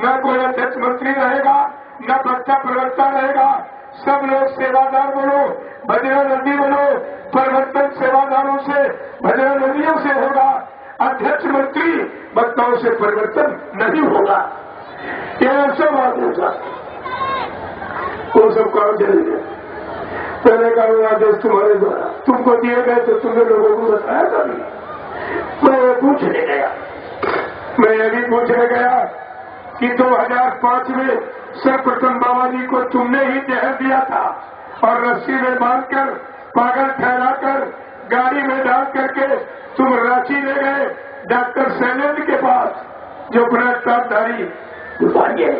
न कोई अध्यक्ष मंत्री रहेगा, न बच्चा प्रवक्ता रहेगा। सब लोग सेवादार बनो, भजन नदी बनो। परिवर्तन सेवादारों से, भजन नदियों से होगा। अध्यक्ष मंत्री वक्ताओं से परिवर्तन नहीं होगा। ये सब बात होगा, वो सब काम चलेगा। पहले का वो आदेश तुम्हारे द्वारा तुमको दिए गए तो तुमने लोगों को बताया कभी? मैं ये पूछने गया कि 2005 में सर्वप्रथम बाबा जी को तुमने ही जहर दिया था और रस्सी में बांधकर पागल ठहराकर गाड़ी में डाल करके तुम रांची ले गए डॉक्टर शैलेंद्र के पास, जो भ्रष्टाचारी दुकानी है।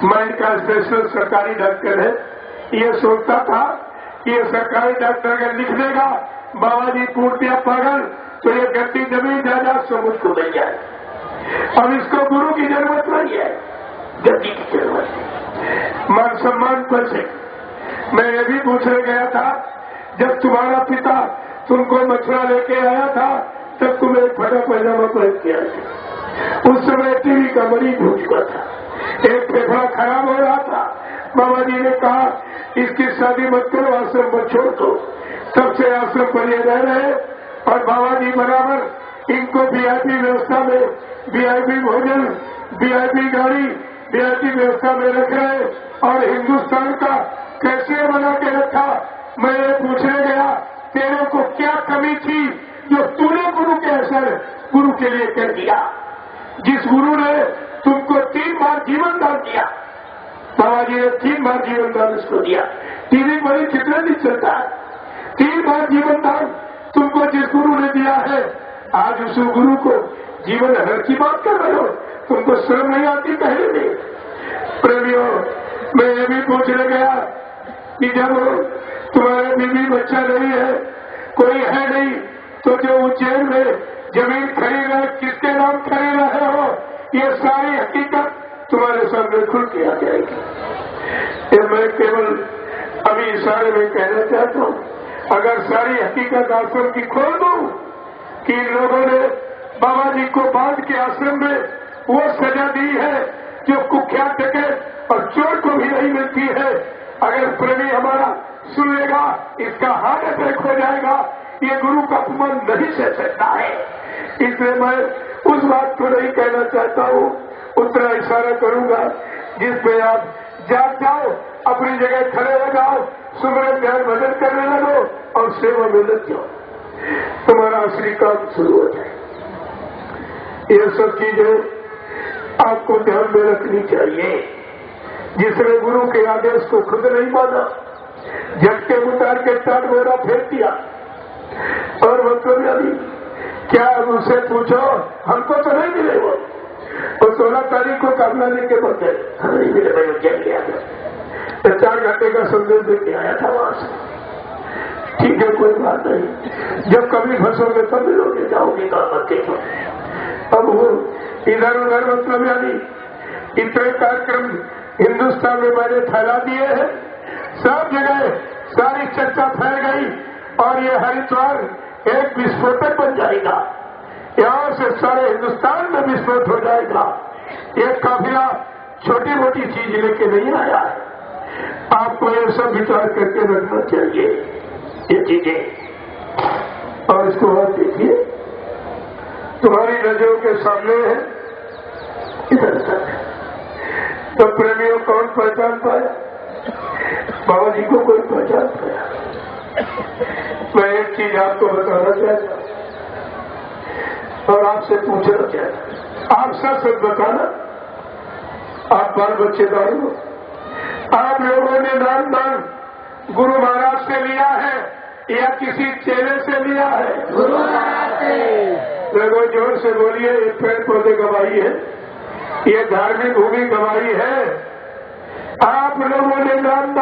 मैं इनका स्पेशल सरकारी डॉक्टर है। ये सोचता था कि ये सरकारी डॉक्टर अगर लिख देगा बाबा जी पूर्तिया पागल तो ये गद्दी जमीन जायदाद सब मुझको मिल जाए। अब इसको गुरु की जरूरत नहीं है, गद्दी की जरूरत है, मान सम्मान पर से। मैं ये भी पूछने गया था, जब तुम्हारा पिता तुमको मछुआ लेके आया था तब तुम एक फटा पैजामा पहन किया था। उस समय टीवी का मरीज हो चुका था, एक फेफड़ा खराब हो रहा था। बाबा जी ने कहा इसकी शादी मत करो, आश्रम पर छोड़ दो। तब से आश्रम पर ये रह रहे और बाबा जी बराबर इनको वीआईपी व्यवस्था में, वीआईपी भोजन, वीआईपी गाड़ी, वीआईपी व्यवस्था में रख रहे। और हिंदुस्तान का कैसे बना के रखा? मैं ये पूछने गया तेरे को क्या कमी थी जो तूने गुरु के असर गुरु के लिए कर दिया? जिस गुरु ने तुमको 3 बार जीवन दान दिया, बाबा जी ने 3 बार जीवन दान उसको दिया। टीवी बड़ी कितने दिन चलता है? 3 बार जीवन दान तुमको जिस गुरु ने दिया है, आज उस गुरु को जीवन हर की बात कर रहे हो। तुमको शर्म नहीं आती? पहले भी प्रेमियों, मैं ये भी पूछने गया कि जब तुम्हारे बीवी बच्चा नहीं है, कोई है नहीं, तो जो उज्जैन में जमीन खरीद रहे, किसके नाम खरीद रहे हो? ये सारी हकीकत तुम्हारे सामने खुल के आ जाएगी। ये मैं केवल अभी इशारे में कहना चाहता हूँ, अगर सारी हकीकत आश्रम की खोल दूं कि इन लोगों ने बाबा जी को बांध के आश्रम में वो सजा दी है जो कुख्यात डकैत और चोर को भी नहीं मिलती है। अगर प्रेमी हमारा सुन लेगा, इसका हार्ट अटैक हो जाएगा। ये गुरु का अपमान नहीं सह सकता है। इसलिए मैं उस बात को नहीं कहना चाहता हूँ, उतना इशारा करूंगा जिसमें आप जाग जाओ, अपनी जगह खड़े हो जाओ, सुबह ध्यान भजन करने लगो और सेवा में लग जाओ, तुम्हारा असली काम शुरू हो जाए। ये सब चीजें आपको ध्यान में रखनी चाहिए। जिसने गुरु के आदेश को खुद नहीं माना, झटके उतार के चाट बोरा फेंक दिया। और मतलब अभी क्या उनसे पूछो, हमको तो नहीं मिले वो, और 16 तारीख को कामना लेके बोलते हमें नहीं मिले, मैं उज्जैन गया था, 4 घंटे का संदेश देके आया था वहां से। ठीक है, कोई बात नहीं, जब कभी फंसोगे तब मिलोगे, जाओगे काम मत देखो। अब वो इधर उधर मतलब यानी इतने कार्यक्रम हिंदुस्तान में मैंने फैला दिए हैं, सब जगह सारी चर्चा फैल गई और ये हरिद्वार एक विस्फोटक बन जाएगा। यहाँ से सारे हिंदुस्तान में विस्फोट हो जाएगा। ये काफिला छोटी मोटी चीज लेके नहीं आया है, आपको ये सब विचार करके रखना चाहिए ये चीजें। और इसको और देखिए, तुम्हारी नजरों के सामने है, इधर तक तो प्रेमियों कौन पहचान पाया? बाबा जी को कोई पहचान पाया? मैं एक चीज आपको बताना चाहता हूं और आपसे पूछना चाहता हूं, आप सच बताना, आप बाल बच्चेदार हो, आप लोगों ने नाम गुरु महाराज से लिया है या किसी चेले से लिया है? गुरु महाराज से। लोगों जोर से बोलिए, ये पेड़ पौधे गवाही है, ये धार्मिक भूमि गवाही है। आप लोगों ने नाम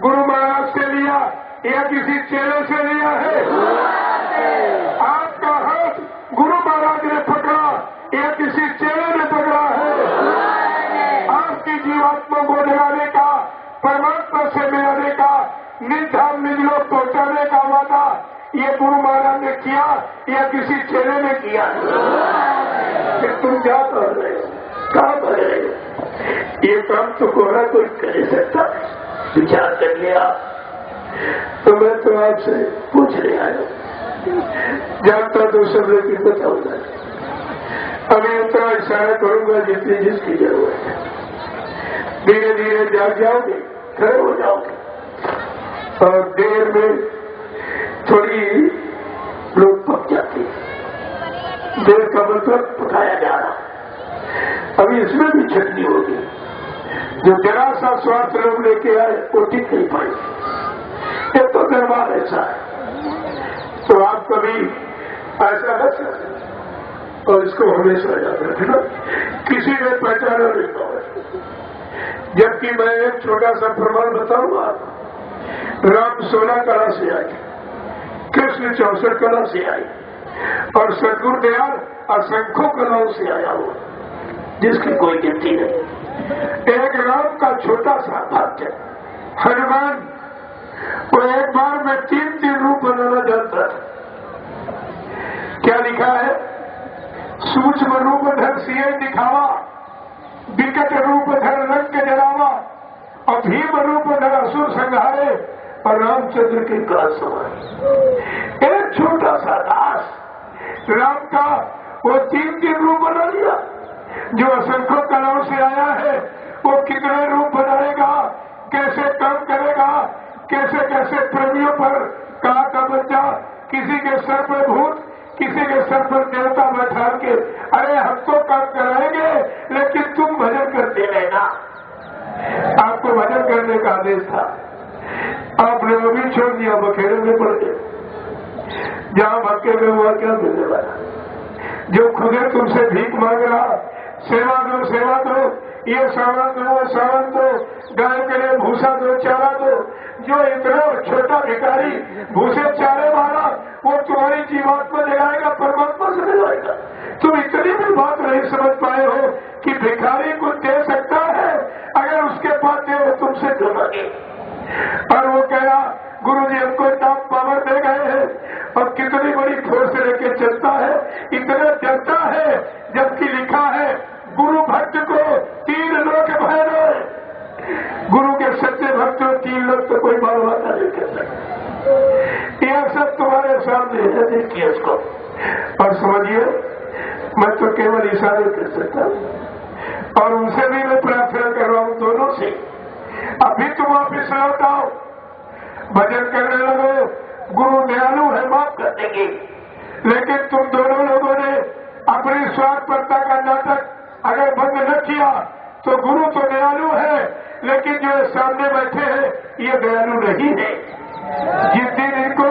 गुरु महाराज से लिया या किसी चेले से लिया है? आपका हाथ गुरु महाराज ने पकड़ा या किसी चेले ने पकड़ा है? आपकी जीवात्मा को जगाने का, परमात्मा से मिलाने का, निज धाम निज लोग पहुंचाने का वादा ये गुरु महाराज ने किया या किसी चेले ने किया? फिर तुम क्या कर रहे हो? कहाँ पर ये काम तो कोरा कोई कर ही सकता है। विचार कर लिया तो मैं तो आपसे पूछने आया, जानता तो सब लेकिन बताऊंगा। अभी उतना इशारा करूंगा जितनी जिसकी जरूरत है। धीरे धीरे जाग जाओगे, खड़े हो जाओगे और देर में थोड़ी लोग पक जाते हैं। देर का मतलब पकाया जा रहा। अभी इसमें भी चटनी होगी। जो जरा सा स्वार्थ लोग लेके आए वो ठीक नहीं पाएंगे। ये तो दरबार ऐसा है। तो आप कभी ऐसा न करें और इसको हमेशा याद रखना, किसी ने पहचाना नहीं पाए। जबकि मैं एक छोटा सा प्रमाण बताऊंगा। राम 16 कला से आए, कृष्ण 64 कला से आए और सदगुरु दयाल असंख्यों कलाओं से आया हुआ, जिसकी कोई गिनती नहीं। एक राम का छोटा सा भक्त हनुमान, वो एक बार में 3 रूप बनाना जानता था। क्या लिखा है? सूक्ष्म रूप धर सिए दिखावा, विकट रूप धर रंग जलावा, और भीम रूप धर असुर संहारे, और रामचंद्र के काल समाए। एक छोटा सा दास राम का वो 3 रूप बना लिया। जो असंख्यों कलाओं से आया है वो कितने रूप बनाएगा, कैसे काम करेगा, कैसे कैसे प्रेमियों पर काला का बच्चा, किसी के सर पर भूत, किसी के सर पर देवता बैठा के, अरे हम तो काम कराएंगे लेकिन तुम भजन करते रहना। आपको भजन करने का आदेश था, आपने वो भी छोड़ दिया, बखेड़े में पड़ गए। जहां भक्के में हुआ क्या मिलने वाला? जो खुदे तुमसे भीख मांग रहा, सेवा दो सेवा दो, ये सामान दो वो सामान दो, गाय के लिए भूसा दो चारा दो, जो इतना छोटा भिखारी भूसे चारे वाला वो तुम्हारी जीवात्मा जगाएगा, परमात्मा से मिलाएगा। तुम इतनी भी बात नहीं समझ पाए हो कि भिखारी को दे सकता है, अगर उसके पास दे वो तुमसे क्यों मांगे। और वो कह रहा गुरु जी हमको इतना पावर दे गए हैं, और कितनी बड़ी फोर्स लेके चलता है, इतना डरता है, जबकि लिखा है गुरु भक्त को 3 लोक भय रहे। गुरु के सच्चे भक्त को 3 लोग तो कोई बर्बाद नहीं कर सकता। यह सब तुम्हारे सामने है, देखिए उसको और समझिए। मैं तो केवल इशारे कर सकता हूं, और उनसे भी मैं प्रार्थना कर रहा हूं दोनों से, अभी तुम वापिस लौट आओ, भजन करने लगो। गुरु दयालु है, माफ कर देंगे, लेकिन तुम दोनों लोगों ने अपनी स्वार्थपरता का नाटक अगर बंद न किया तो गुरु तो दयालु है, लेकिन जो सामने बैठे हैं ये दयालु नहीं है। जिस दिन इनको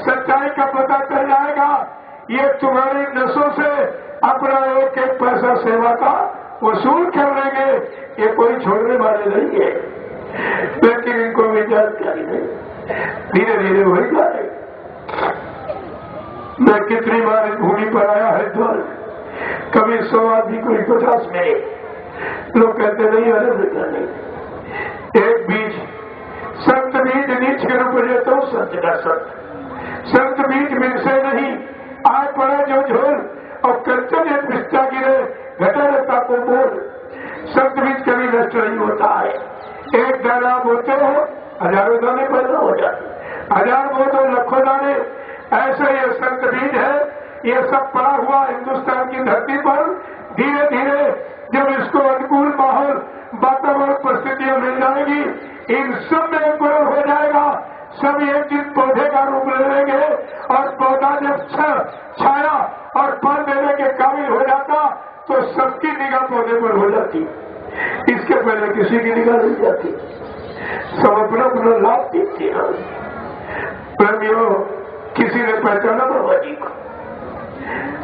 सच्चाई का पता चल जाएगा, ये तुम्हारी नसों से अपना एक पैसा सेवा का वसूल कर लेंगे। ये कोई छोड़ने वाले नहीं है, लेकिन इनको भी जानकारी नहीं, धीरे धीरे वही जाए। मैं कितनी बार इस भूमि पर आया है, द्वार कभी 100 आदमी, कोई 50 में। लोग कहते नहीं आनंद नहीं। एक बीज संत बीज नीच के रूप में तो संत का संत बीज मिलसे नहीं, आए पड़े जो झोल, और कंचन एक पिस्ता गिरे घटनता को बोल। संत बीज कभी नष्ट नहीं होता है। एक दाना बोते हो, हजारों दाने पैदा हो जाते, 1000 बो तो लाखों दाने। ऐसे ये संत बीज है, ये सब पड़ा हुआ हिंदुस्तान की धरती पर। धीरे धीरे जब इसको अनुकूल माहौल, वातावरण, परिस्थितियां मिल जाएगी, इन सब में अंकुरण हो जाएगा। सब एक दिन पौधे का रूप ले लेंगे, और पौधा जब छाया और फल देने के काबिल हो जाता तो सबकी निगाह पौधे पर हो जाती। इसके पहले किसी की निगाह नहीं जाती। सब अपना अपना लाभ देखते हैं। प्रेमियों, किसी ने पहचाना बाबा जी को।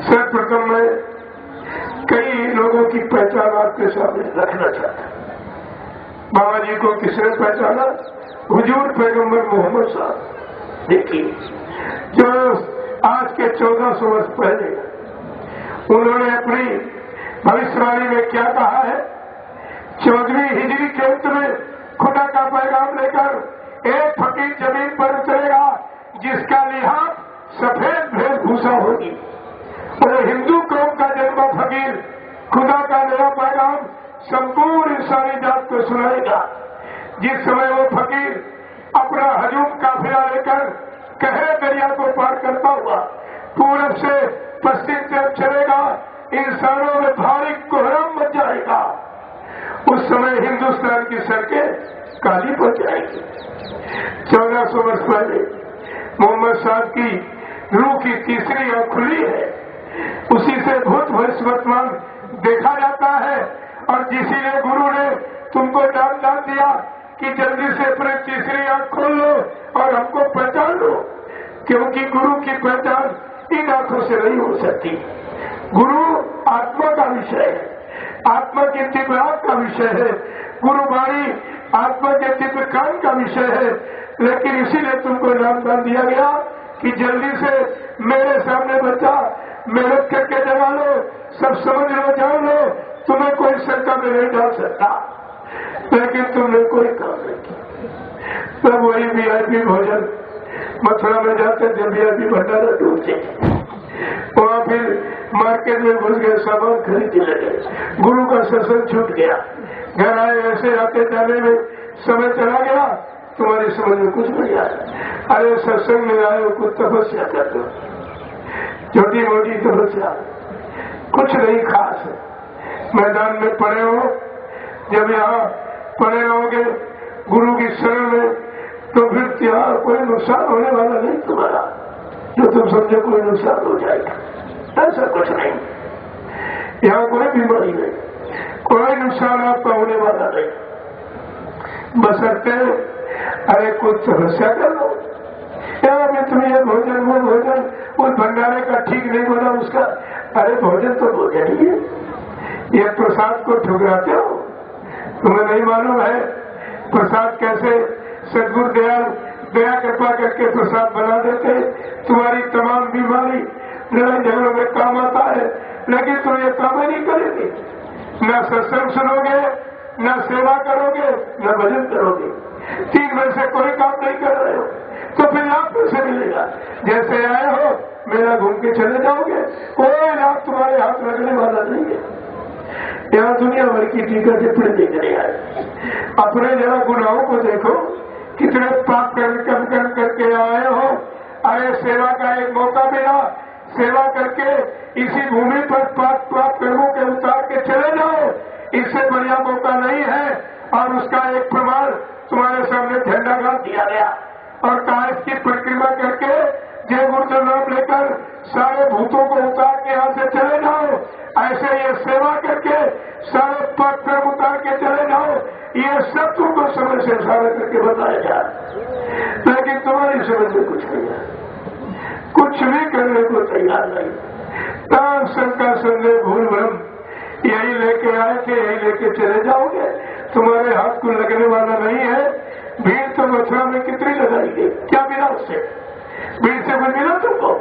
सर्वप्रथम मैं कई लोगों की पहचान आपके सामने रखना चाहता। बाबा जी को किसने पहचाना? हुजूर पैगंबर मोहम्मद साहब। देखिए, जो आज के 1400 वर्ष पहले उन्होंने अपनी भविष्यवाणी में क्या कहा है? 14वीं हिजरी के अंत में खुदा का पैगाम लेकर एक फकीर जमीन पर उतरेगा, जिसका लिहाज सफेद वेशभूषा होगी। और हिंदू कौम का जन्मा फकीर खुदा का नया पैगाम संपूर्ण सारी जात को सुनाएगा। जिस समय वो फकीर अपना हजूम काफिला लेकर कहे दरिया को पार करता हुआ पूरब से पश्चिम तरफ चलेगा, इंसानों में भारी कोहराम मच जाएगा। उस समय हिंदुस्तान की सड़कें काली पड़ जाएगी। 1400 वर्ष पहले मोहम्मद साहब की रूह की तीसरी आंख खुली है, उसी से भूत भविष्य वर्तमान देखा जाता है। और जिसीलिए गुरु ने तुमको दान दिया कि जल्दी से अपनी तीसरी आंख खोल लो और हमको पहचान लो, क्योंकि गुरु की पहचान इन आंखों से नहीं हो सकती। गुरु आत्मा का विषय है, आत्मा की दिव्य आंख का विषय है, गुरुवाणी आत्मा के दिव्य कान का विषय है। लेकिन इसीलिए तुमको दान दिया गया कि जल्दी से मेरे सामने बच्चा मेहनत करके जगा लो, सब समझ लो, जान लो, तुम्हें कोई शंका में नहीं डाल सकता। लेकिन तुमने कोई काम नहीं किया। तब वही वीआईपी भोजन मथुरा में जाते थे, वीआईपी भंडारा ढूंढते, वहां फिर मार्केट में घुस गए, सामान खरीदने लगे, गुरु का सत्संग छूट गया। घर आए, ऐसे आते जाने में समय चला गया, तुम्हारी समझ में कुछ नहीं आया। अरे सत्संग में आए हो, कुछ तपस्या कर दो, छोटी मोटी तपस्या, कुछ नहीं खास है। मैदान में पड़े हो, जब यहाँ पड़े रहोगे गुरु की शरण में, तो फिर यहाँ कोई नुकसान होने वाला नहीं तुम्हारा, जो तुम समझो कोई नुकसान हो जाएगा, ऐसा कुछ नहीं। यहाँ कोई बीमारी नहीं, कोई नुकसान आपका होने वाला नहीं। बशर्ते अरे कुछ तपस्या कर लो। यार अभी तुम्हें ये भोजन वो भोजन उस भंडारे का ठीक नहीं बना उसका, अरे भोजन तो भोजन ही है, ये प्रसाद को ठुकराते हो। तुम्हें नहीं मालूम है प्रसाद कैसे सदगुरु दयाल दया कृपा करके प्रसाद बना देते, तुम्हारी तमाम बीमारी लड़ाई झगड़ों में काम आता है। लेकिन तुम ये काम ही नहीं करेंगे, न सत्संग सुनोगे, न सेवा करोगे, न भजन करोगे, 3 में से कोई काम नहीं कर रहे हो, तो फिर लाभ कैसे मिलेगा? जैसे आए हो मेला घूम के चले जाओगे, कोई लाभ तुम्हारे हाथ लगने वाला नहीं है। यहाँ दुनिया भर की टीका टिप्पणी देखने आए, अपने जरा गुनाहों को देखो, कितने पाप कर्म करके आए हो। अरे सेवा का एक मौका मिला, सेवा करके इसी भूमि पर पाप कर्मों के उतार के चले जाओ, इससे बढ़िया मौका नहीं है। और उसका एक प्रमाण तुम्हारे सामने झंडा गाड़ दिया गया और कहा इसकी परिक्रमा करके जय गुरु नाम लेकर सारे भूतों को उतार के यहाँ से चले जाओ। ऐसे ये सेवा करके सारे पाप कर्म उतार के चले जाओ, ये सब तुमको समय से इशारा करके बताया जाए। लेकिन तुम्हारी समझ में कुछ नहीं है, कुछ भी करने को तैयार नहीं। ताम शंका संदेह भूल भ्रम यही लेके आए थे, यही लेके चले जाओगे, तुम्हारे हाथ को लगने वाला नहीं है। भीड़ तो मथुरा में कितनी लगाई गई, क्या मिला उससे? भीड़ से कुछ मिला तुमको?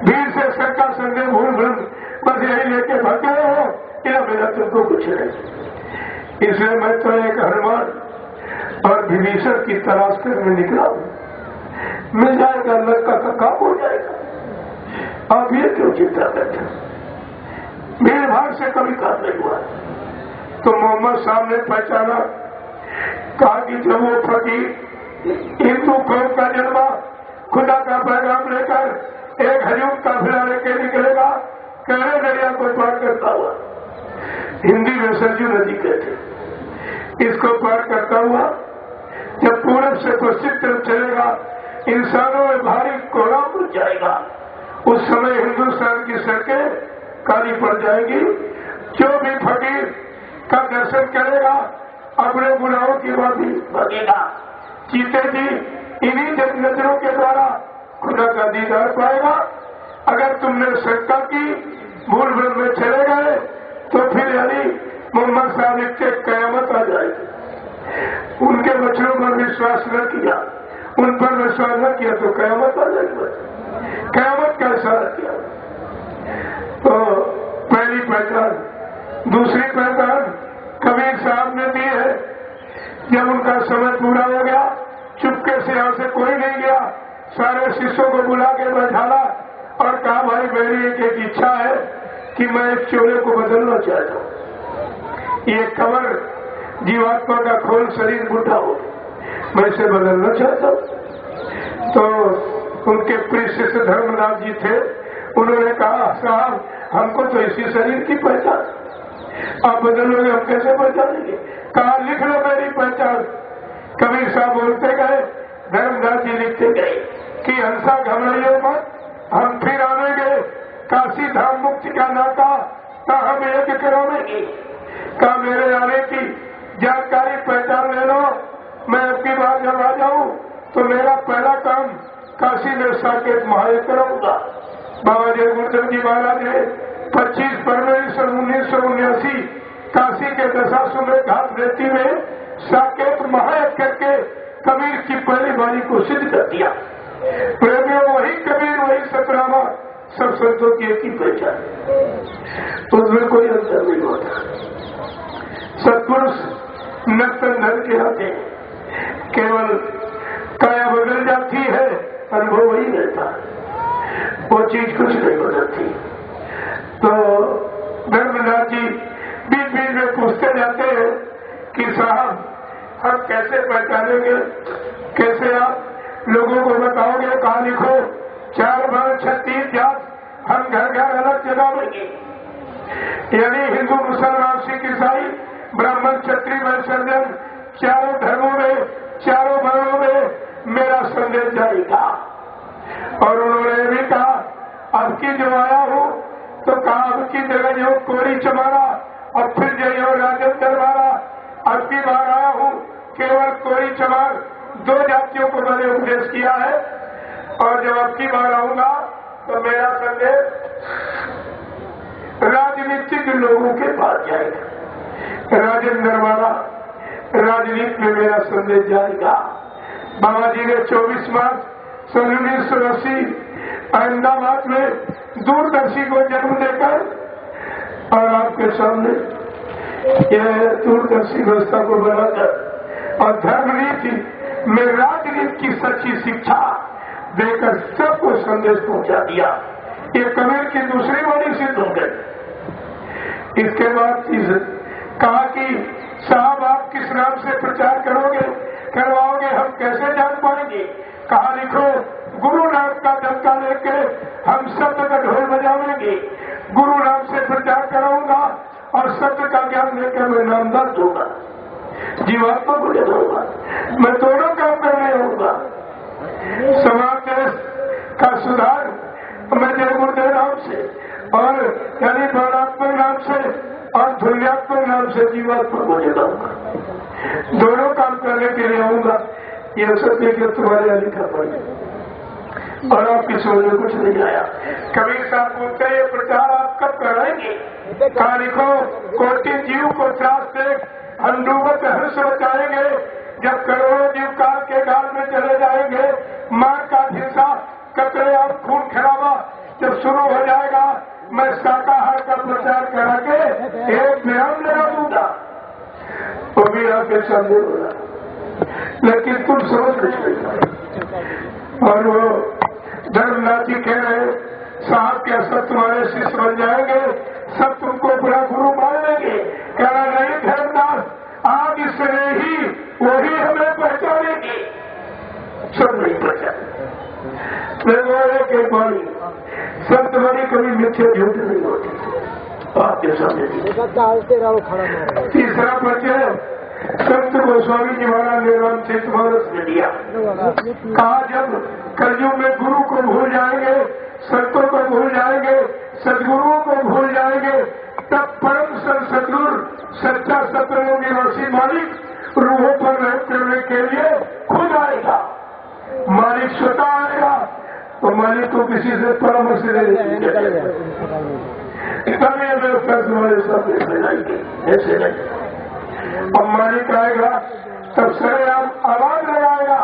भीड़ से शंका संदेह भूल भ्रम बस यही लेके भाग गए हो, क्या मिला तुमको? कुछ नहीं। इसलिए मैं तो एक हनुमान और विभीषण की तलाश करने निकला हूं, मिल जाएगा, लंका का काम हो जाएगा। आप ये क्यों चिंता करते? भीड़ भाड़ से कभी काम नहीं हुआ। तो मोहम्मद साहब ने पहचाना, कहा कि जब वो फकीर हिंदू कौम का जन्मा खुदा का पैगाम लेकर एक हजूम काफिला लेके निकलेगा, कहरे दरिया को पार करता हुआ, हिंदी में सरजू नदी कहते, इसको पार करता हुआ जब पूरब से पश्चिम तरफ चलेगा, इंसानों में भारी कोहराम उठ जाएगा। उस समय हिंदुस्तान की सड़कें काली पड़ जाएगी। जो भी फकीर का दर्शन करेगा अपने गुनाहों की माफी मांगेगा। चीते जी इन्हीं नजरों के द्वारा खुदा का दीदार पाएगा। अगर तुमने शंका की, भूल भ्रम में चले गए, तो फिर यानी मोहम्मद साहब के कयामत आ जाएगी। उनके वचनों पर विश्वास न किया, उन पर विश्वास न किया तो कयामत आ जाएगी। कयामत का इशारा किया। तो पहली पहचान। दूसरी पहचान कबीर साहब ने दी है। जब उनका समय पूरा हो गया, चुपके से यहां से कोई नहीं गया, सारे शिष्यों को बुला के बैठाला और कहा, भाई मेरी एक इच्छा है कि मैं इस चोले को बदलना चाहता हूं। ये कवर जीवात्मा का खोल शरीर बुढ़ा हो, मैं इसे बदलना चाहता हूँ। तो उनके प्रिय शिष्य धर्मदास जी थे, उन्होंने कहा साहब हमको तो इसी शरीर की पहचान, आप बदलोगे हम कैसे पहचानेंगे? कहा लिख लो मेरी पहचान। कबीर साहब बोलते गए, धर्मदास जी लिखते गए कि हंसा घबराइयो मत, हम फिर आवेंगे, काशी धाम मुक्ति का नाता का हम यज्ञ करावेंगे। कहा मेरे आने की जानकारी पहचान ले लो, मैं आपकी बात जब आ जाऊं तो मेरा पहला काम काशी में साकेत महायज्ञ कराऊंगा। बाबा जय गुरुदेव जी महाराज ने 25 फरवरी सन 1979 काशी के दशाश्वमेध घाट रेती में साकेत महायज्ञ करके कबीर की पहली वाणी को सिद्ध कर दिया। प्रेमियों वही कबीर वही सतनामा, सब संतों की एक ही पहचान, उसमें कोई अंतर नहीं होता। सत्पुरुष नर्तन धर के आते हैं, केवल काया बदल जाती है, अनुभव वही रहता है, वो चीज कुछ नहीं बदलती। तो धर्मदास जी बीच बीच में पूछते जाते हैं कि साहब हम कैसे पहचानेंगे, कैसे आप लोगों को बताओगे? कहा लिखो 4 वर्ण 36 जात हम घर घर अलग जगावेंगे, यानी हिंदू मुसलमान सिख ईसाई ब्राह्मण क्षत्रिय वैश्य जैन चारों धर्मों में चारों वर्णों में मेरा संदेश जाएगा। और उन्होंने भी कहा अब की जो आया हूं तो कहा अब की जगह जो कोरी चमारा और फिर जो राजन दरबारा, अब की बार आया हूं केवल कोरी चमार 2 जातियों को मैंने उपदेश किया है, और जब अब की बार आऊंगा तो मेरा संदेश राजनीतिक लोगों के पास जाएगा। राजन दरबारा राजनीति में मेरा संदेश जाएगा। बाबा जी ने 24 मार्च सन 1980 अहमदाबाद में दूरदर्शी को जन्म देकर और आपके सामने यह दूरदर्शी व्यवस्था को बनाकर और धर्मनीति में राजनीति की सच्ची शिक्षा देकर सबको संदेश पहुंचा दिया। ये कबीर की दूसरी वाणी सिद्ध हो गई। इसके बाद कहा कि साहब आप किस नाम से प्रचार करोगे, करवाओगे, हम कैसे जान पाएंगे? कहा लिखो गुरु नाम का डंका लेके हम शब्द का ढोल बजावेंगे, गुरु नाम से प्रचार कराऊंगा और शब्द का ज्ञान लेकर मैं नामदार दूंगा, जीवात्मा को ले दूंगा, मैं दोनों काम करने आऊंगा। समाज देश का सुधार मैं जय गुरुदेव नाम से और यानी भावनात्मक नाम से और ध्वन्यात्मक नाम से जीवात्मा को जगाऊंगा, दोनों काम करने के लिए आऊंगा। यह सत्य कि तुम्हारे यहाँ लिखा पड़े और आपकी समझ में कुछ नहीं आया। कबीर साहब पूछते हैं ये प्रचार आप कब कराएंगे? कहा लिखो कोटि जीव को त्रास देख हम डूबत हर्ष बचाएंगे, जब करोड़ों जीव काल के गाल में चले जाएंगे, मार का हिस्सा कतरे और खून खराबा जब शुरू हो जाएगा, मैं शाकाहार का प्रचार करा के एक व्यायाम लगा दूंगा। वो भी आपके सामने बोला, लेकिन तुम समझ नहीं पाए। और वो धर्मनाथ जी कह रहे साहब क्या सब तुम्हारे शिष्य बन जाएंगे, सब तुमको बड़ा गुरु मान लेंगे? कह रहा नहीं धर्मनाथ, आज इसने ही वही हमें पहचानेंगे, सब नहीं पहचाने। एक वाणी सत्य वाणी कभी मिथ्या झूठ नहीं होती, आपके सामने। तीसरा परिचय संत गोस्वामी जी महाराज ने रामचरित मानस में दिया। कहा जब कलयुग में गुरु को भूल जाएंगे, संतों को भूल जाएंगे, सदगुरुओं को भूल जाएंगे, तब परम सदगुरु सच्चा सतलोक निवासी मालिक रूहों पर रहम करने के लिए खुद आएगा। मालिक स्वतः आएगा तो मालिक को किसी से परामर्श नहीं तुम्हारे सामने फैलाएंगे, ऐसे नहीं। अब मालिक आएगा तब सरेआम आवाज लगाएगा,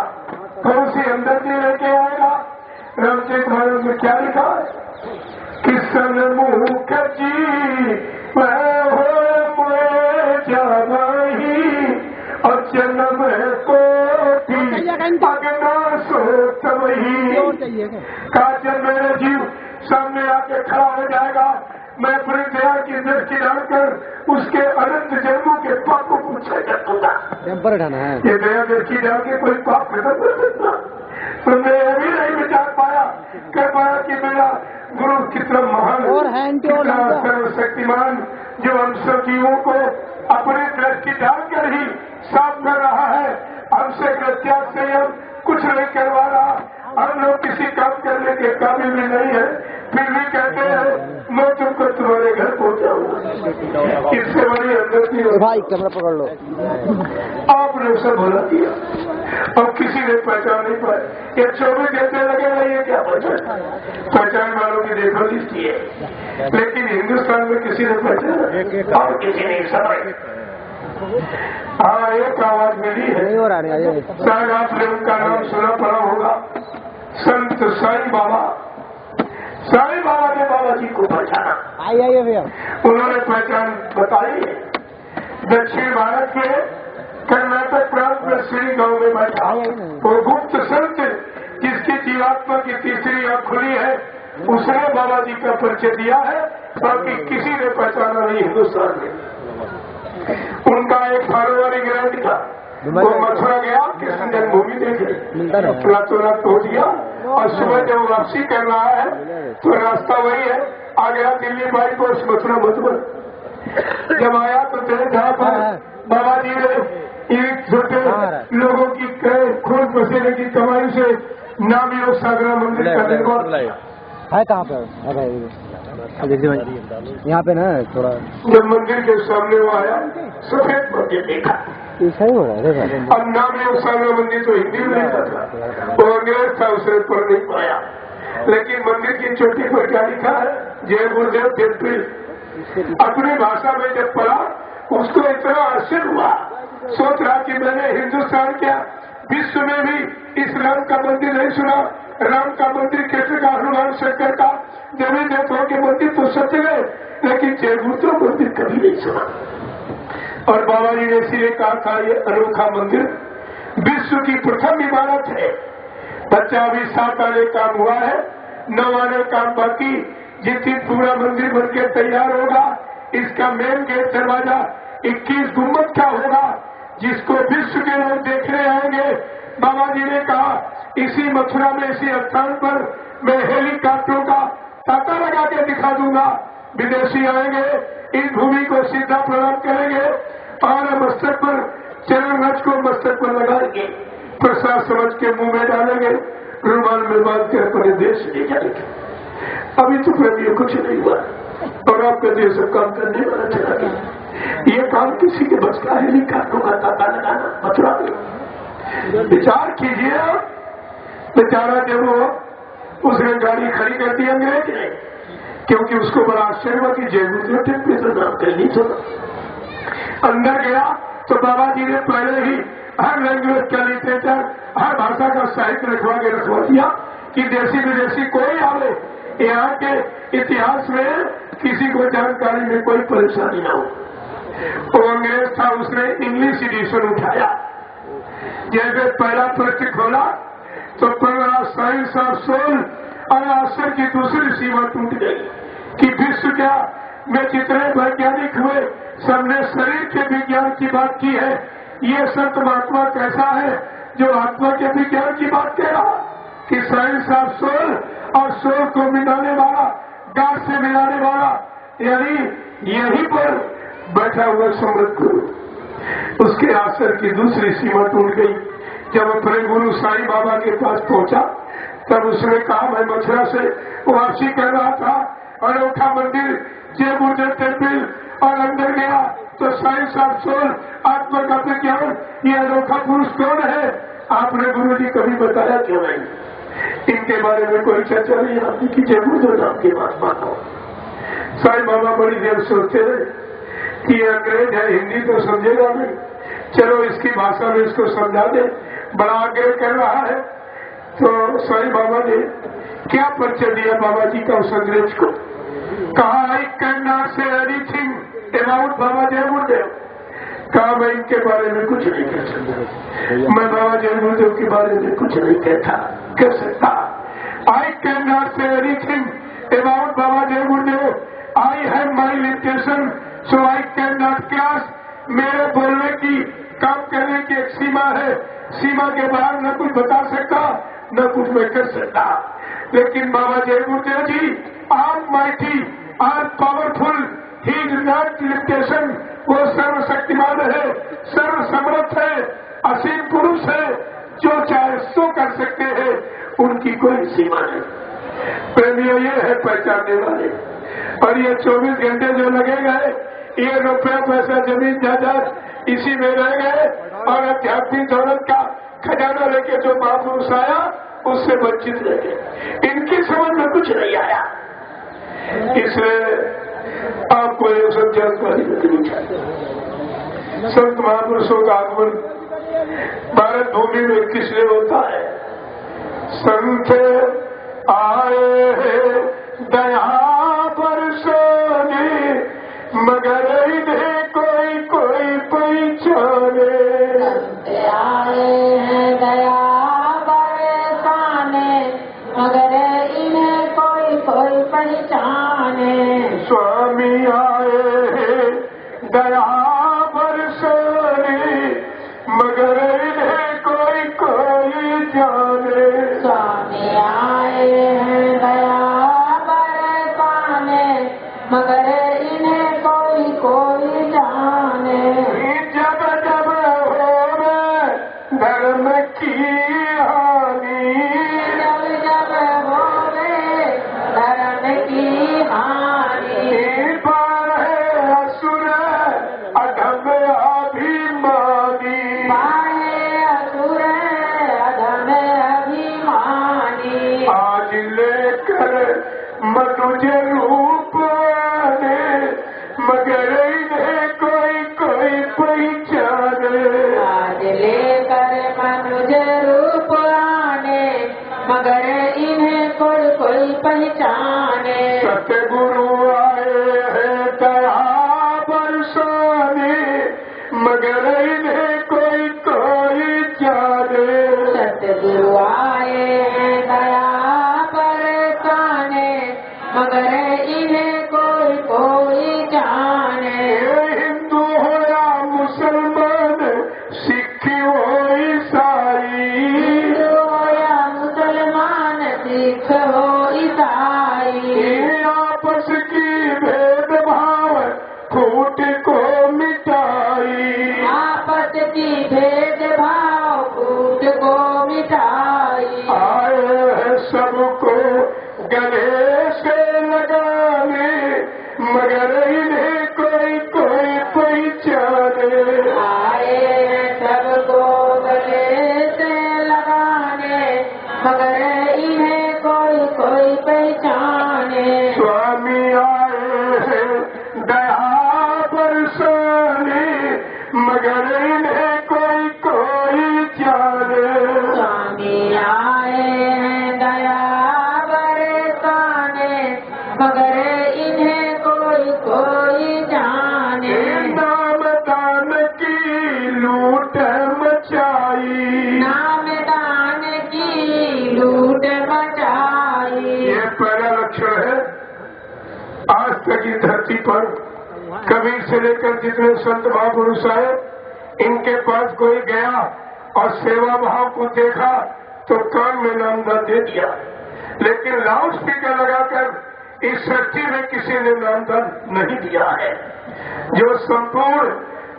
कौन सी हमदर्दी लेके आएगा? रामचरित मानस में क्या लिखा है? किसन मुख जी वह हो जाही और जन्म कोटि अगना सोच वही। का जब मेरे जीव सामने आके खड़ा हो जाएगा, मैं अपनी दया की दृष्टि डालकर उसके अनंत जन्मों के पापों को क्षय कर दूंगा। टेम्पर उठाना है। ये दया दृष्टि डाल के कोई पाप खत्म कर सकता। तो मैं ये भी नहीं विचार पाया कर पाया कि मेरा गुरु कितना महान, कितना सर्वशक्तिमान, जो हम सब जीवों को अपनी दृष्टि डालकर ही साफ कर रहा है। हमसे प्रत्याश से हम कुछ नहीं करवा रहा। हम लोग किसी काम करने के काबिल भी नहीं है, फिर भी कहते हैं मैं तुमको तुम्हारे घर पहुंचाऊंगा। इससे बड़ी अंदर की भाई कैमरा पकड़ लो। आपने सब भला किया और किसी ने पहचान नहीं पाए। ये 24 घंटे लगे रहे, ये क्या पहचान वालों की देखो लिस्टी है, लेकिन हिंदुस्तान में किसी ने पहचाना और किसी ने समझ। हाँ, एक आवाज मिली है, शायद आपने उनका नाम सुना पड़ा होगा, संत साईं बाबा। साईं बाबा ने बाबा जी को पहचाना। आइए भैया। उन्होंने पहचान बताई। दक्षिण भारत के कर्नाटक प्रांत में श्री गांव में बैठा वो गुप्त संत जिसकी जीवात्मा की तीसरी आंख खुली है, उसने बाबा जी का परिचय दिया है, बाकी किसी ने पहचाना नहीं हिंदुस्तान में। उनका एक फरवरी ग्रैंड था, वो मथुरा गया, कृष्ण जन्मभूमि देखे, रातों रात पहुंच गया और सुबह जब वापसी कर रहा है तो रास्ता वही है, आ गया दिल्ली बाईपास मथुरा मधुबन। जब आया तो देखा पर बाबा जी ने एक छोटे लोगों की खून पसीने की कमाई से नाम योग सागरा मंदिर का निर्माण है। कहाँ पर यहाँ पे ना थोड़ा। जब मंदिर के सामने वो आया, सफेद मंदिर देखा, सही हो रहा है। अब नाम योग सागरा मंदिर तो हिंदी में लिखा था, वो अंग्रेज था, उसने पढ़ नहीं पाया, लेकिन मंदिर की चोटी पर क्या लिखा है, जय गुरुदेव टेम्पल। अपनी भाषा में जब पढ़ा उसको इतना आश्चर्य हुआ, सोच रहा कि मैंने हिंदुस्तान क्या विश्व में भी इस राम का मंदिर नहीं सुना। राम का मंदिर कृष्ण का, हनुमान शंकर का, देवी देवताओं के मंदिर तो सत्य गए, लेकिन जय गुरुदेव मंदिर कभी नहीं सुना। और बाबा जी ने इसलिए कहा था ये अनोखा मंदिर विश्व की प्रथम इमारत है। बच्चा अभी 7 आने काम हुआ है, 9 आने काम बाकी। जिस दिन पूरा मंदिर बनकर तैयार होगा, इसका मेन गेट दरवाजा 21 गुम्बद का होगा, जिसको विश्व के लोग देखने आएंगे। बाबा जी ने कहा इसी मथुरा में, इसी स्थान पर मैं हेलीकॉप्टरों का ताका लगा के दिखा दूंगा। विदेशी आएंगे, इस भूमि को सीधा प्रणाम करेंगे और मस्तक पर चरण रज को मस्तक पर लगाएंगे, प्रसाद समझ के मुंह में डालेंगे, रुमाल में बांध कर अपने देश ले जाएंगे। अभी तो प्रेमी कुछ नहीं हुआ और आपका देश सब काम करने वाला चला गया। ये काम किसी के बस का हेलीकॉप्टरों का ताका लगाना मथुरा में। विचार कीजिए, बेचारा जब वो उसने गाड़ी खड़ी कर दी अंग्रेज ने, क्योंकि उसको बड़ा आश्चर्य हुआ कि जय गुरुदेव टेम्पल नाम कहीं नहीं सुना। अंदर गया तो बाबा जी ने पहले ही हर लैंग्वेज का लिटरेचर, हर भाषा का साहित्य रखवा दिया कि देशी विदेशी कोई आवे, यहाँ के इतिहास में किसी को जानकारी में कोई परेशानी ना हो। वो अंग्रेज था, उसने इंग्लिश एडिशन उठाया। जैसे पहला पृष्ठ खोला तो पहला साइंस ऑफ सोल और आश्चर्य की दूसरी सीमा टूट गई कि विश्व क्या में जितने वैज्ञानिक हुए सबने शरीर के विज्ञान की बात की है। ये संत महात्मा कैसा है जो आत्मा के विज्ञान की बात कह रहा कि साइंस ऑफ सोल और सोल को मिलाने वाला, गॉड से मिलाने वाला, यानी यहीं पर बैठा हुआ समृद्ध गुरु। उसके आश्चर्य की दूसरी सीमा टूट गई। जब अपने गुरु साईं बाबा के पास पहुंचा तब उसने कहा मैं मथुरा से वापसी कर रहा था, अनोखा मंदिर जय गुरुदेव टेम्पल, और अंदर गया तो साइंस ऑफ सोल, आत्मा का विज्ञान, ये अनोखा पुरुष कौन है? आपने गुरु जी कभी बताया क्यों नहीं? इनके बारे में कोई चर्चा नहीं आती कि जय गुरुदेव नाम की बात मानो। साईं बाबा बड़ी देर सोचते रहे कि ये अंग्रेज है, हिंदी तो समझेगा नहीं, चलो इसकी भाषा में इसको समझा दे। बड़ा आग्रह कर रहा है तो साईं बाबा ने क्या परिचय दिया बाबा जी का उस अंग्रेज को? कहा I can not say anything about Baba Jai Gurudev. कहा मैं इनके बारे में कुछ नहीं कह सकता, मैं बाबा जय गुरुदेव के बारे में कुछ नहीं कह सकता। I can not say anything about Baba Jai Gurudev, I have my limitation so I can not cross. मेरे बोलने की, काम करने की एक सीमा है, सीमा के बाहर न कुछ बता सकता न कुछ मैं कर सकता। लेकिन Baba Jai Gurudev ji almighty, all powerful, he is not limitation. वो सर्वशक्तिमान है, सर्व समर्थ है, असीम पुरुष है, जो चाहे सो कर सकते हैं, उनकी कोई सीमा नहीं। प्रेमियों ये है पहचानने वाले। और ये 24 घंटे जो लगे गए, ये रुपया पैसा जमीन जायदाद इसी में रह गए और आध्यात्मिक दौलत का खजाना लेके जो महापुरुष आया उससे वंचित रह गए। इनकी समझ में कुछ नहीं आया। इसलिए आपको ये सब जानकारी रखनी चाहिए। संत महापुरुषों का आगमन भारत भूमि में किसलिए होता है? संत आए हैं दया बरसाने, मगर इन्हें कोई कोई पहचाने। संत आए हैं दया बरसाने, मगर इन्हें कोई कोई पहचाने। स्वामी आए हैं दया बरसाने, मगर इन्हें कोई कोई जाने। स्वामी आए हैं दया बरसाने, मगर इन्हें कोई कोई जाने। जब जब होवे धर्म की हानि, जब जब होवे धर्म की हानि। बार है असुर अधम अभिमानी। पाए असुर अधम अभिमानी। आज लेकर मनुज रूप आने, मगर इन्हें कोई कोई पहचाने। आज लेकर मनुज रूप आने, मगर इन्हें कोई कोई पहचाने। सतगुरु आए हैं दया बरसाने, मगर इन्हें कोई कोई जाने। सतगुरु आए हैं दया बरसाने, मगर इन्हें कोई कोई जाने। हिंदू हो या मुसलमान, सिख हो ईसाई, हिंदू हो या मुसलमान, सिख हो ईसाई। ये आपस की भेदभाव फूट को मिटाई। आपस की भेदभाव फूट को मिटाई। आए हैं सबको गले से लगाने, मगर इन्हें कोई कोई पहचाने। आए हैं सबको गले से लगाने, मगर इन्हें कोई कोई पहचाने। स्वामी आए हैं दया बरसाने, मगर इन्हें कोई कोई जाने। स्वामी आए हैं दया बरसाने, मगर इन्हें कोई कोई जाने। नाम दान की लूट मचाई, नाम दान की लूट मचाई। ये पहला लक्षण है। आज तक इस धरती पर कबीर से लेकर जितने संत महापुरुष आए, इनके पास कोई गया और सेवा भाव को देखा तो कान में नामदान दे दिया, लेकिन लाउड स्पीकर लगाकर इस सृष्टि में किसी ने नामदान नहीं दिया है। जो संपूर्ण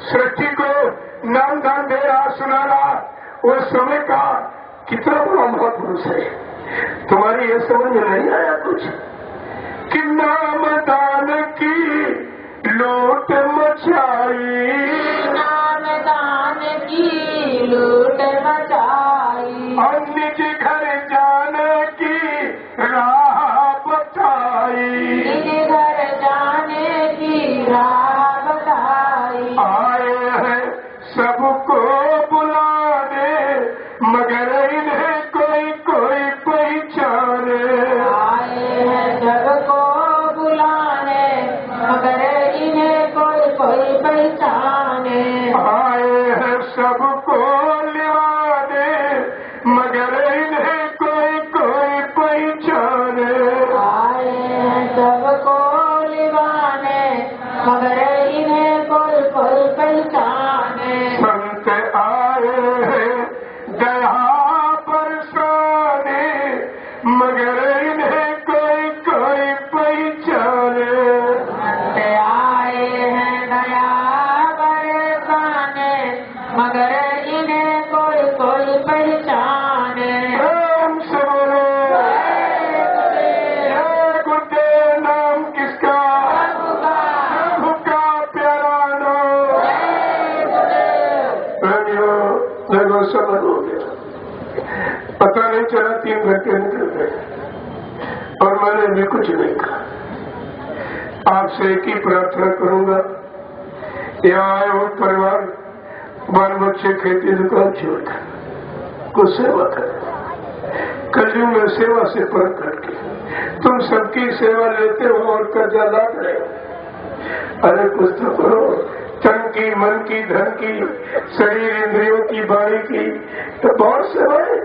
सृष्टि को नामदान दे रहा, सुना रहा, वो समय का कितना बड़ा महापुरुष है। तुम्हारी ये समझ में नहीं आया कुछ कि नामदान की लूट मचाई। नाम दान की लूट मचाई। और निज घर जाने की राह बताई। निज घर जाने की राह बताई। आए हैं सबको बुलाने, मगर इन्हें कोई कोई पहचाने। आए हैं सबको बुलाने, मगर इन्हें कोई कोई पहचाने। आए हैं सबको लिवाने, मगर इन्हें कोई कोई पहचाने। आए हैं सबको लिवाने, मगर लगभग समय हो गया, पता नहीं चला 3 घंटे निकल गए और मैंने भी कुछ नहीं कहा। आपसे एक ही प्रार्थना करूंगा, यहाँ आए हो परिवार, बाल बच्चे, खेती दुकान छोड़कर कुछ सेवा करें। कलयुग में सेवा से पर करके तुम सबकी सेवा लेते हो और कर्जा लाद रहे हो। अरे कुछ तो करो, तन की, मन की, धन की, शरीर, इंद्रियों की, वाणी की, तो बहुत सेवा है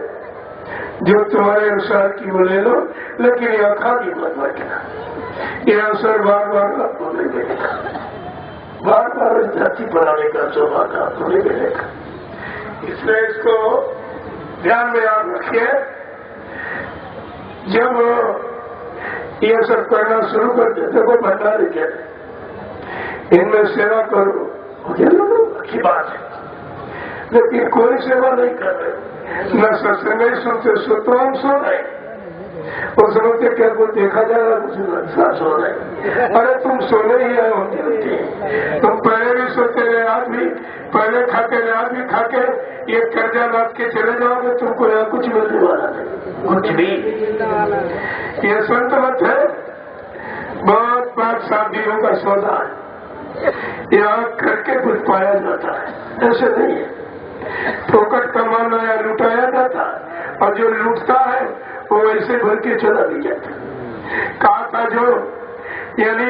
जो तुम्हारे अनुसार की वो ले लो, लेकिन यह खाली मत बैठना। यह अवसर बार बार आपको नहीं मिलेगा, बार बार जाति बनाने का सौभाग्य आपको नहीं मिलेगा। इसलिए इसको ध्यान में आप रखिए। जब ये सब करना शुरू कर देते देखो भंडारे क्या, इनमें सेवा करो, मुझे अच्छी बात है, लेकिन कोई सेवा नहीं कर रहे, न सत्संग नहीं सुनते, सुनते हम सो रहे, और समझते क्या को देखा जाएगा, कुछ सास हो रहे। अरे तुम सोने ही आए होंगे, तुम पहले भी सोते रहे, आज भी पहले खाते रहे, आज भी खाके ये कर्जा लाद के चले जाओगे, तुमको यहाँ कुछ मिलने वाला नहीं, कुछ भी। ये संत मत है, बहुत 5-7 दिनों का सौदा है, यहाँ करके कुछ पाया जाता है, ऐसे नहीं है। फोकट कमाना या लुटाया जाता है, और जो लूटता है वो ऐसे भर के चला भी जाता। कहा था जो, यानी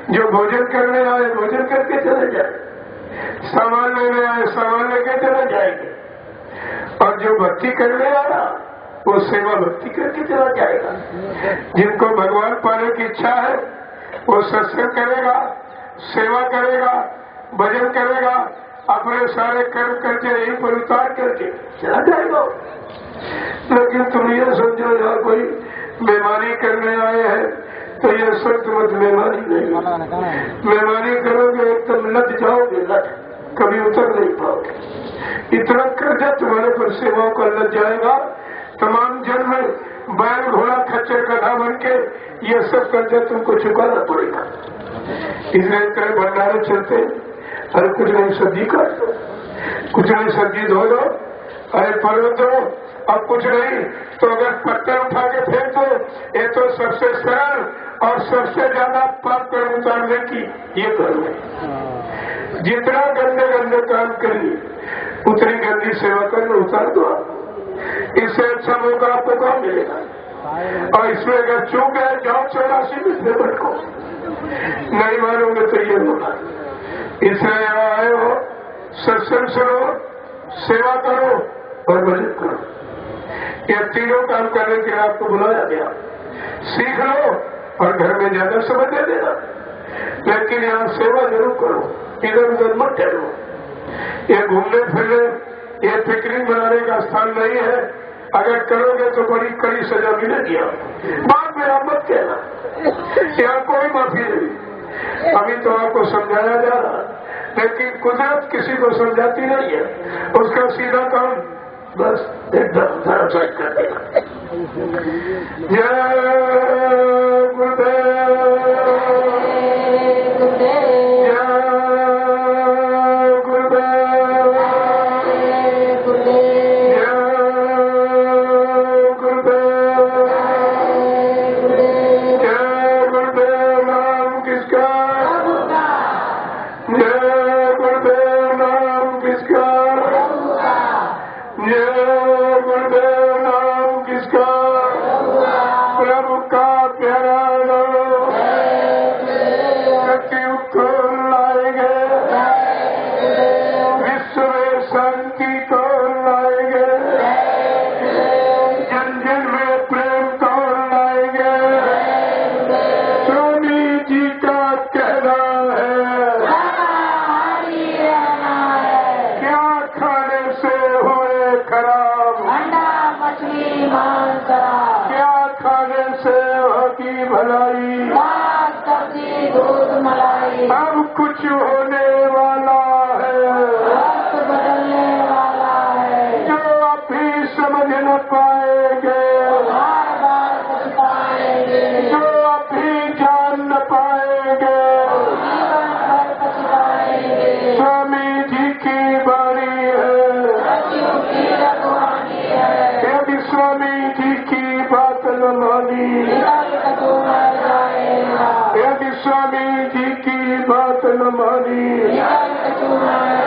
जो भोजन करने आए भोजन करके चले जाए, सामान लेने आए सामान लेके चले जाएंगे, और जो भक्ति करने आया वो सेवा भक्ति करके चला जाएगा। जिनको भगवान पाने की इच्छा है वो सत्संग करेगा, सेवा करेगा, भजन करेगा, अपने सारे कर्म करके यहीं पर उतार करके चला जाएगा। लेकिन तुम ये समझो यार कोई मेहमानी करने आए हैं, तो ये संत मत मेहमानी नहीं, मेहमानी करोगे एकदम लद जाओगे, लद कभी उतर नहीं पाओगे। इतना कर्जा तुम्हारे पर सेवाओं का लग जाएगा, तमाम जन्म में बैल घोड़ा खच्चर गधा बन के ये सब कर्जा तुमको चुकाना पड़ेगा। इसलिए इतने भंडारे चलते, अरे कुछ नहीं सब्जी काट दो, कुछ नहीं सब्जी धो दो, अरे पर्वत दो, अब कुछ नहीं तो अगर पत्थर उठा के फेंक दो, ये तो सबसे सरल और सबसे ज्यादा पाप कर्म उतारने की ये कर्म है। जितना गंदे गंदे काम करिए उतनी गंदी सेवा करना उतार दो आप, इससे अच्छा मौका आपको कहाँ मिलेगा। और इसमें अगर चूक गए जाओ 84 में से भटको, नहीं मानोगे तो ये होगा। इसलिए यहाँ आए हो, सत्संग सुनो, सेवा करो और भजन करो, ये तीनों काम करने के लिए आपको बुलाया गया। सीख लो और घर में ज्यादा समझ दे देना, लेकिन यहाँ सेवा जरूर करो, इधर उधर मत ठहरो। ये घूमने फिरने, ये पिकनिक मनाने का स्थान नहीं है, अगर करोगे तो बड़ी कड़ी सजा मिलेगी। बाद में आप मत कहना, यहाँ कोई माफी नहीं। अभी तो आपको समझाया जा रहा, लेकिन कुदरत किसी को समझाती नहीं है, उसका सीधा काम बस एकदम धराशायी कर देगा। जय गुरुदेव, प्रभु का प्यारा स्वामी जी की बात न मानी।